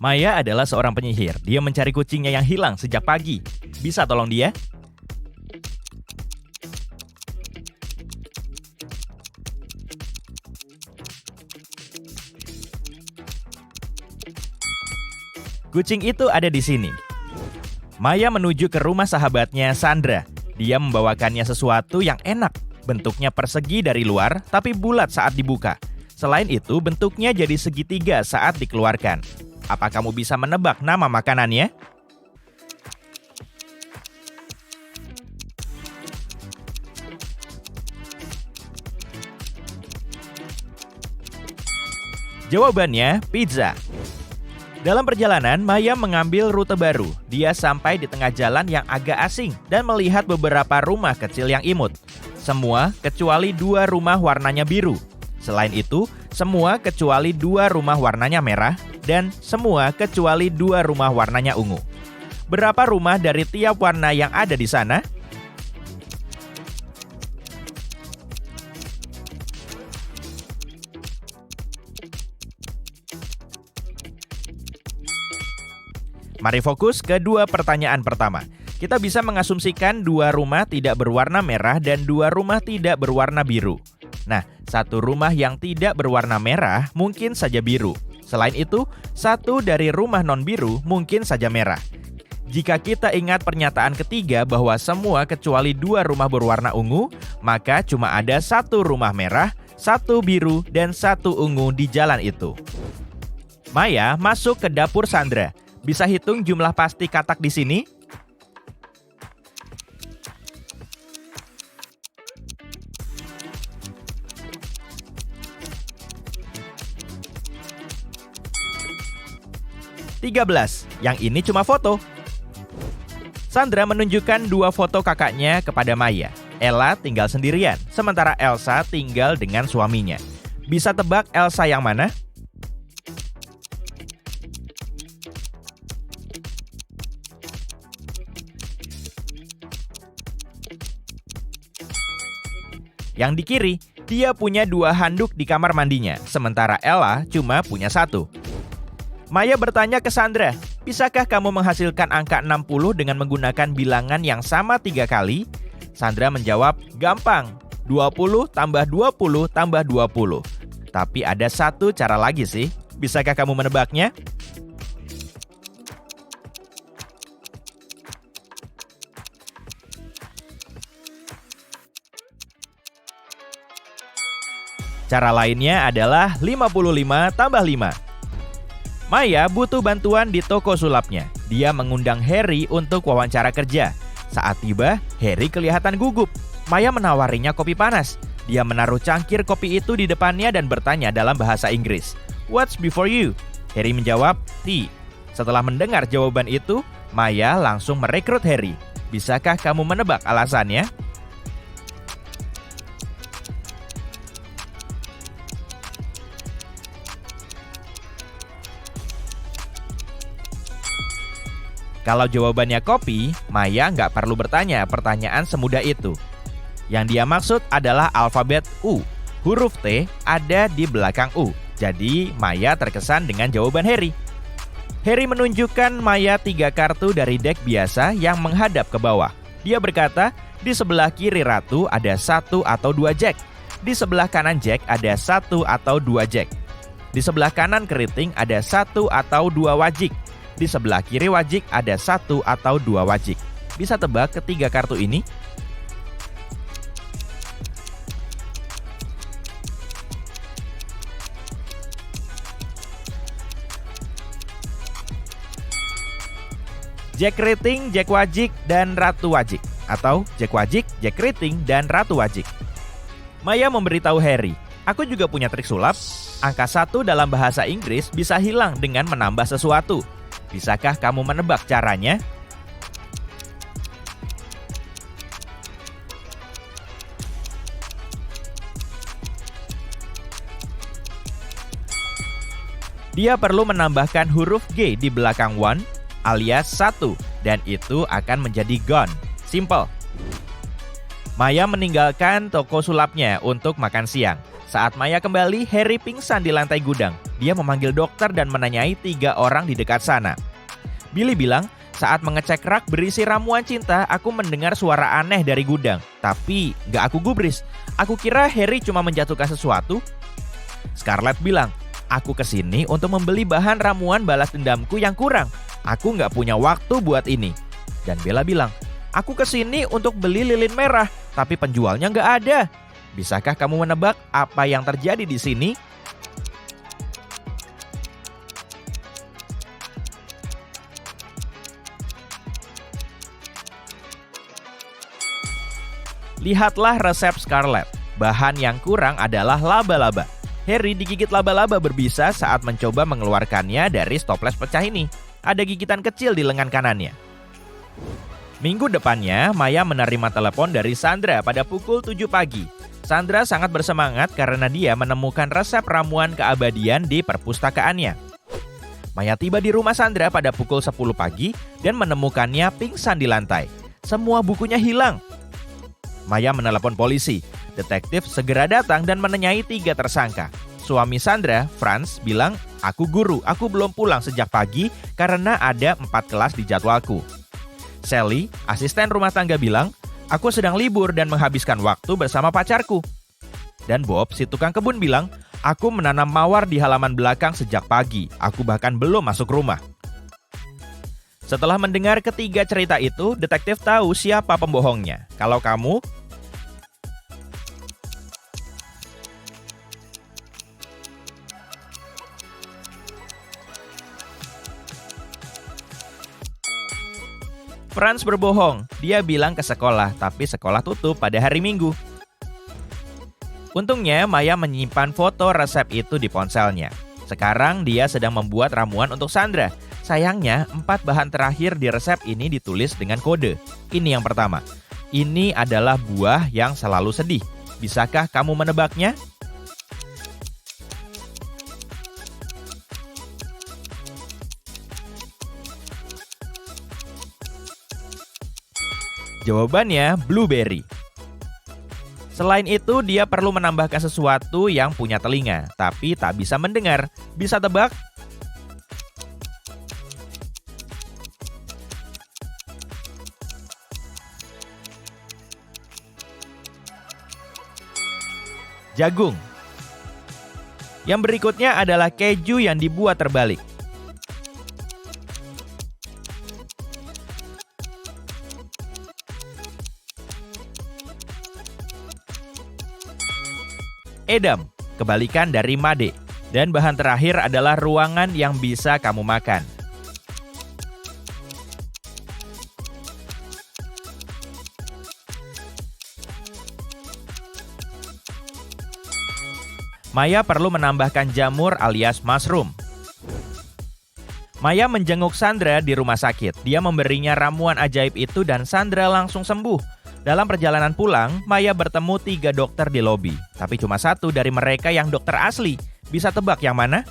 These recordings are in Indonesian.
Maya adalah seorang penyihir. Dia mencari kucingnya yang hilang sejak pagi. Bisa tolong dia? Kucing itu ada di sini. Maya menuju ke rumah sahabatnya Sandra. Dia membawakannya sesuatu yang enak. Bentuknya persegi dari luar, tapi bulat saat dibuka. Selain itu, bentuknya jadi segitiga saat dikeluarkan. Apa kamu bisa menebak nama makanannya? Jawabannya, pizza. Dalam perjalanan, Maya mengambil rute baru. Dia sampai di tengah jalan yang agak asing dan melihat beberapa rumah kecil yang imut. Semua kecuali 2 rumah warnanya biru. Selain itu, semua kecuali 2 rumah warnanya merah dan semua kecuali 2 rumah warnanya ungu. Berapa rumah dari tiap warna yang ada di sana? Mari fokus ke 2 pertanyaan pertama. Kita bisa mengasumsikan 2 rumah tidak berwarna merah dan 2 rumah tidak berwarna biru. Nah, 1 rumah yang tidak berwarna merah mungkin saja biru. Selain itu, 1 dari rumah non-biru mungkin saja merah. Jika kita ingat pernyataan ketiga bahwa semua kecuali 2 rumah berwarna ungu, maka cuma ada 1 rumah merah, 1 biru, dan 1 ungu di jalan itu. Maya masuk ke dapur Sandra. Bisa hitung jumlah pasti katak di sini? "13. Yang ini cuma foto." Sandra menunjukkan 2 foto kakaknya kepada Maya. Ella tinggal sendirian, sementara Elsa tinggal dengan suaminya. Bisa tebak Elsa yang mana? Yang di kiri, dia punya 2 handuk di kamar mandinya, sementara Ella cuma punya 1. Maya bertanya ke Sandra, bisakah kamu menghasilkan angka 60 dengan menggunakan bilangan yang sama 3 kali? Sandra menjawab, gampang, 20 tambah 20 tambah 20. Tapi ada 1 cara lagi sih, bisakah kamu menebaknya? Cara lainnya adalah 55 tambah 5. Maya butuh bantuan di toko sulapnya. Dia mengundang Harry untuk wawancara kerja. Saat tiba, Harry kelihatan gugup. Maya menawarinya kopi panas. Dia menaruh cangkir kopi itu di depannya dan bertanya dalam bahasa Inggris, "What's before you?" Harry menjawab, "Tea." Setelah mendengar jawaban itu, Maya langsung merekrut Harry. Bisakah kamu menebak alasannya? Kalau jawabannya kopi, Maya nggak perlu bertanya pertanyaan semudah itu. Yang dia maksud adalah alfabet U. Huruf T ada di belakang U. Jadi, Maya terkesan dengan jawaban Harry. Harry menunjukkan Maya 3 kartu dari deck biasa yang menghadap ke bawah. Dia berkata, di sebelah kiri ratu ada 1 atau 2 jack. Di sebelah kanan jack ada 1 atau 2 jack. Di sebelah kanan keriting ada 1 atau 2 wajik. Di sebelah kiri wajik ada 1 atau 2 wajik. Bisa tebak ketiga kartu ini? Jack keriting, Jack wajik, dan ratu wajik. Atau Jack wajik, Jack keriting, dan ratu wajik. Maya memberitahu Harry, aku juga punya trik sulap. Angka 1 dalam bahasa Inggris bisa hilang dengan menambah sesuatu. Bisakah kamu menebak caranya? Dia perlu menambahkan huruf G di belakang one alias 1 dan itu akan menjadi gone. Simple. Maya meninggalkan toko sulapnya untuk makan siang. Saat Maya kembali, Harry pingsan di lantai gudang. Dia memanggil dokter dan menanyai 3 orang di dekat sana. Billy bilang, saat mengecek rak berisi ramuan cinta, aku mendengar suara aneh dari gudang. Tapi gak aku gubris. Aku kira Harry cuma menjatuhkan sesuatu. Scarlett bilang, aku kesini untuk membeli bahan ramuan balas dendamku yang kurang. Aku gak punya waktu buat ini. Dan Bella bilang, aku kesini untuk beli lilin merah, tapi penjualnya gak ada. Bisakah kamu menebak apa yang terjadi di sini? Lihatlah resep Scarlett. Bahan yang kurang adalah laba-laba. Harry digigit laba-laba berbisa saat mencoba mengeluarkannya dari stoples pecah ini. Ada gigitan kecil di lengan kanannya. Minggu depannya, Maya menerima telepon dari Sandra pada pukul 7 pagi. Sandra sangat bersemangat karena dia menemukan resep ramuan keabadian di perpustakaannya. Maya tiba di rumah Sandra pada pukul 10 pagi dan menemukannya pingsan di lantai. Semua bukunya hilang. Maya menelepon polisi. Detektif segera datang dan menanyai 3 tersangka. Suami Sandra, Franz, bilang, aku guru, aku belum pulang sejak pagi karena ada 4 kelas di jadwalku. Sally, asisten rumah tangga, bilang, aku sedang libur dan menghabiskan waktu bersama pacarku. Dan Bob, si tukang kebun, bilang, aku menanam mawar di halaman belakang sejak pagi. Aku bahkan belum masuk rumah. Setelah mendengar ketiga cerita itu, detektif tahu siapa pembohongnya. Kalau kamu, Franz berbohong. Dia bilang ke sekolah, tapi sekolah tutup pada hari Minggu. Untungnya, Maya menyimpan foto resep itu di ponselnya. Sekarang dia sedang membuat ramuan untuk Sandra. Sayangnya, 4 bahan terakhir di resep ini ditulis dengan kode. Ini yang pertama. Ini adalah buah yang selalu sedih. Bisakah kamu menebaknya? Jawabannya blueberry. Selain itu, dia perlu menambahkan sesuatu yang punya telinga, tapi tak bisa mendengar. Bisa tebak? Jagung. Yang berikutnya adalah keju yang dibuat terbalik. Edam, kebalikan dari made. Dan bahan terakhir adalah ruangan yang bisa kamu makan. Maya perlu menambahkan jamur alias mushroom. Maya menjenguk Sandra di rumah sakit. Dia memberinya ramuan ajaib itu dan Sandra langsung sembuh. Dalam perjalanan pulang, Maya bertemu 3 dokter di lobi. Tapi cuma 1 dari mereka yang dokter asli. Bisa tebak yang mana?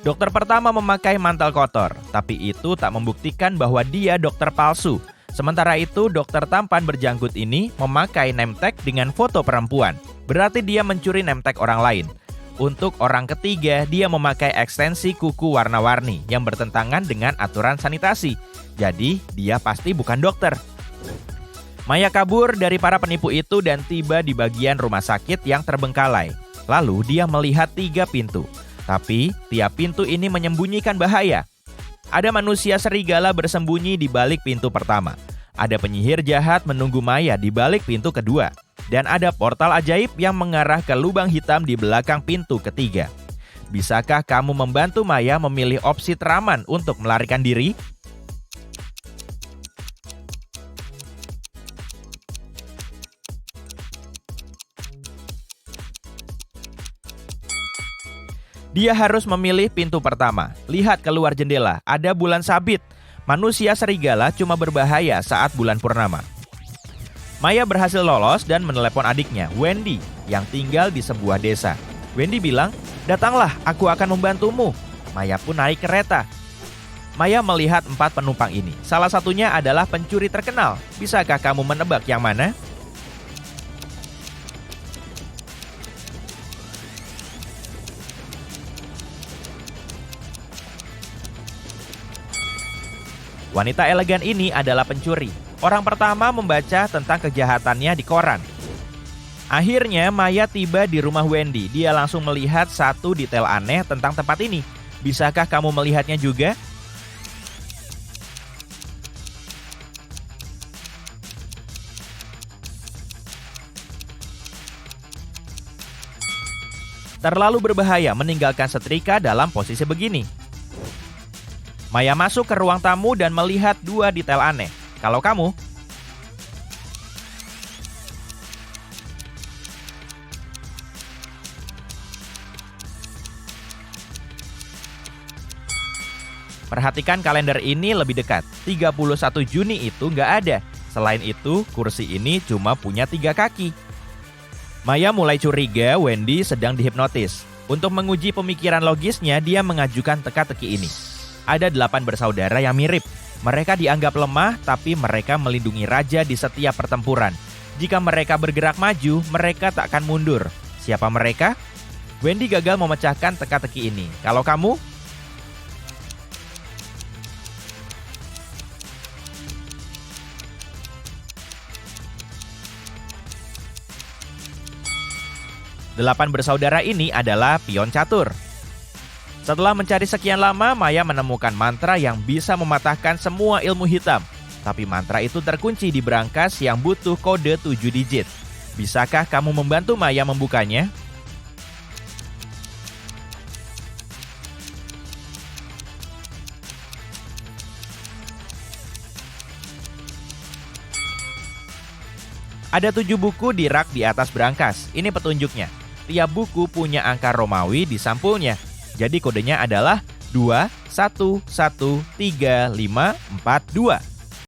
Dokter pertama memakai mantel kotor, tapi itu tak membuktikan bahwa dia dokter palsu. Sementara itu, dokter tampan berjanggut ini memakai name tag dengan foto perempuan. Berarti dia mencuri name tag orang lain. Untuk orang ketiga, dia memakai ekstensi kuku warna-warni yang bertentangan dengan aturan sanitasi. Jadi, dia pasti bukan dokter. Maya kabur dari para penipu itu dan tiba di bagian rumah sakit yang terbengkalai. Lalu, dia melihat 3 pintu. Tapi, tiap pintu ini menyembunyikan bahaya. Ada manusia serigala bersembunyi di balik pintu pertama. Ada penyihir jahat menunggu Maya di balik pintu kedua. Dan ada portal ajaib yang mengarah ke lubang hitam di belakang pintu ketiga. Bisakah kamu membantu Maya memilih opsi teraman untuk melarikan diri? Dia harus memilih pintu pertama. Lihat keluar jendela, ada bulan sabit. Manusia serigala cuma berbahaya saat bulan purnama. Maya berhasil lolos dan menelepon adiknya, Wendy, yang tinggal di sebuah desa. Wendy bilang, datanglah, aku akan membantumu. Maya pun naik kereta. Maya melihat 4 penumpang ini. Salah satunya adalah pencuri terkenal. Bisakah kamu menebak yang mana? Wanita elegan ini adalah pencuri. Orang pertama membaca tentang kejahatannya di koran. Akhirnya Maya tiba di rumah Wendy. Dia langsung melihat satu detail aneh tentang tempat ini. Bisakah kamu melihatnya juga? Terlalu berbahaya meninggalkan setrika dalam posisi begini. Maya masuk ke ruang tamu dan melihat 2 detail aneh. Kalau kamu? Perhatikan kalender ini lebih dekat. 31 Juni itu nggak ada. Selain itu, kursi ini cuma punya 3 kaki. Maya mulai curiga Wendy sedang dihipnotis. Untuk menguji pemikiran logisnya, dia mengajukan teka-teki ini. Ada 8 bersaudara yang mirip. Mereka dianggap lemah, tapi mereka melindungi raja di setiap pertempuran. Jika mereka bergerak maju, mereka tak akan mundur. Siapa mereka? Wendy gagal memecahkan teka-teki ini. Kalau kamu? Delapan bersaudara ini adalah pion catur. Setelah mencari sekian lama, Maya menemukan mantra yang bisa mematahkan semua ilmu hitam. Tapi mantra itu terkunci di berangkas yang butuh kode 7 digit. Bisakah kamu membantu Maya membukanya? Ada 7 buku di rak di atas berangkas. Ini petunjuknya. Tiap buku punya angka Romawi di sampulnya. Jadi kodenya adalah 2113542.